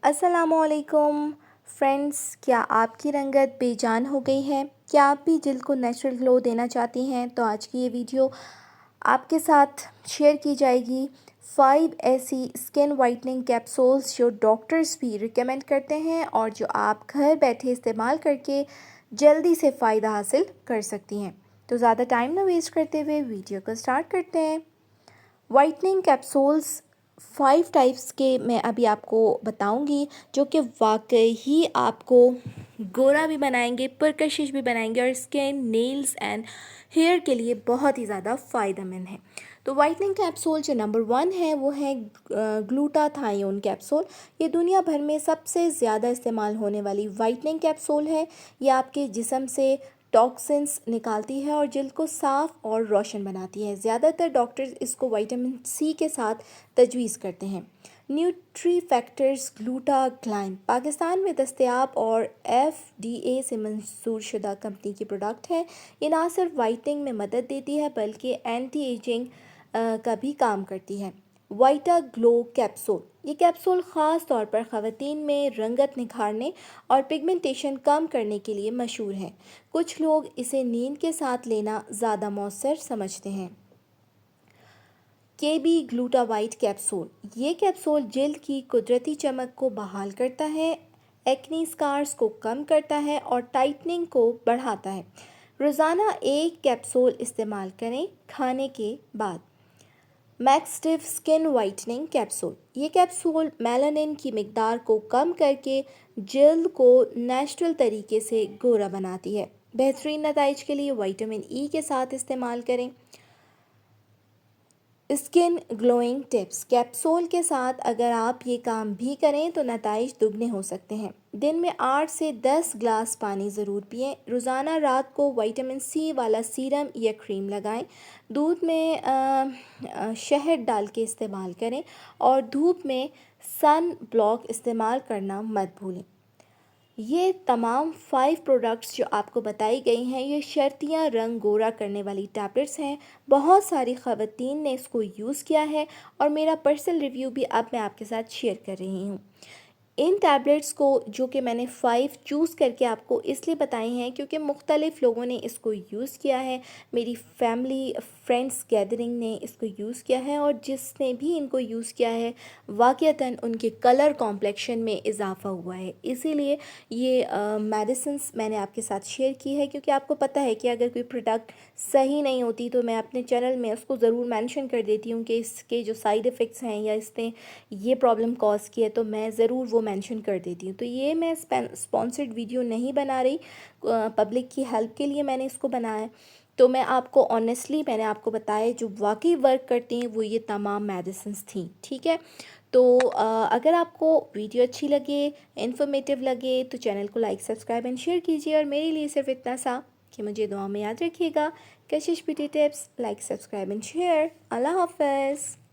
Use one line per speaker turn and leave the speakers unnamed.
अस्सलामुअलैकुम फ्रेंड्स, क्या आपकी रंगत बेजान हो गई है? क्या आप भी जल्द को नेचुरल ग्लो देना चाहती हैं? तो आज की ये वीडियो आपके साथ शेयर की जाएगी 5 ऐसी स्किन वाइटनिंग कैप्सूल्स जो डॉक्टर्स भी रिकमेंड करते हैं और जो आप घर बैठे इस्तेमाल करके जल्दी से फ़ायदा हासिल कर सकती हैं। तो ज़्यादा टाइम ना वेस्ट करते हुए वीडियो को स्टार्ट करते हैं। वाइटनिंग कैप्सूल्स 5 टाइप्स के मैं अभी आपको बताऊंगी जो कि वाकई ही आपको गोरा भी बनाएंगे, पुरकशिश भी बनाएंगे और स्किन, नेल्स एंड हेयर के लिए बहुत ही ज़्यादा फ़ायदेमंद है। तो वाइटनिंग कैप्सूल जो नंबर 1 है वो है ग्लूटाथायोन कैप्सूल। ये दुनिया भर में सबसे ज़्यादा इस्तेमाल होने वाली वाइटनिंग कैप्सूल है। ये आपके जिस्म से टॉक्सिन्स निकालती है और जल्द को साफ़ और रोशन बनाती है। ज़्यादातर डॉक्टर्स इसको विटामिन सी के साथ तजवीज़ करते हैं। न्यूट्री फैक्टर्स ग्लूटाग्लाइन पाकिस्तान में दस्तयाब और FDA से मंजूर शुदा कंपनी की प्रोडक्ट है। ये ना सिर्फ वाइटनिंग में मदद देती है बल्कि एंटी एजिंग का भी काम करती है। वाइटा ग्लो कैप्सूल, ये कैप्सूल ख़ास तौर पर ख़वातीन में रंगत निखारने और पिगमेंटेशन कम करने के लिए मशहूर है। कुछ लोग इसे नींद के साथ लेना ज़्यादा मौसर समझते हैं। KB ग्लूटावाइट कैप्सूल, ये कैप्सूल जल्द की कुदरती चमक को बहाल करता है, एक्नी स्कार्स को कम करता है और टाइटनिंग को बढ़ाता है। रोज़ाना एक कैप्सूल इस्तेमाल करें खाने के बाद। मैक्सटिव स्किन वाइटनिंग कैप्सूल, ये कैप्सूल मेलानिन की मिकदार को कम करके जल्द को नेचुरल तरीके से गोरा बनाती है। बेहतरीन नताइज के लिए विटामिन ई के साथ इस्तेमाल करें। स्किन ग्लोइंग टिप्स, कैप्सूल के साथ अगर आप ये काम भी करें तो नताइज दुगने हो सकते हैं। दिन में 8 से 10 ग्लास पानी ज़रूर पिएं। रोज़ाना रात को विटामिन सी वाला सीरम या क्रीम लगाएं। दूध में शहद डाल के इस्तेमाल करें और धूप में सन ब्लॉक इस्तेमाल करना मत भूलें। ये तमाम 5 प्रोडक्ट्स जो आपको बताई गई हैं ये शर्तियाँ रंग गोरा करने वाली टैबलेट्स हैं। बहुत सारी ख़वातीन ने इसको यूज़ किया है और मेरा पर्सनल रिव्यू भी अब मैं आपके साथ शेयर कर रही हूँ। इन टैबलेट्स को जो कि मैंने 5 चूज़ करके आपको इसलिए बताई हैं क्योंकि मुख्तलिफ़ लोगों ने इसको यूज़ किया है। मेरी फैमिली फ्रेंड्स गैदरिंग ने इसको यूज़ किया है और जिसने भी इनको यूज़ किया है वाक़ईतन उनके कलर कॉम्प्लेक्शन में इजाफ़ा हुआ है। इसीलिए ये मेडिसिन्स मैंने आपके साथ शेयर की है क्योंकि आपको पता है कि अगर कोई प्रोडक्ट सही नहीं होती तो मैं अपने चैनल में उसको ज़रूर मेंशन कर देती हूँ कि इसके जो साइड इफ़ेक्ट्स हैं या इसने ये प्रॉब्लम कॉज की है तो मैं ज़रूर वो मेंशन कर देती हूँ। तो ये मैं स्पॉन्सर्ड वीडियो नहीं बना रही, पब्लिक की हेल्प के लिए मैंने इसको बनाया है। तो मैं आपको ऑनेस्टली मैंने आपको बताया जो वाकई वर्क करती हैं वो ये तमाम मेडिसिन्स थी, ठीक है। तो अगर आपको वीडियो अच्छी लगे, इन्फॉर्मेटिव लगे तो चैनल को लाइक, सब्सक्राइब एंड शेयर कीजिए और मेरे लिए सिर्फ इतना सा कि मुझे दुआ में याद रखिएगा। Kashish beauty tips, like, subscribe and share. अल्लाह हाफ़िज़।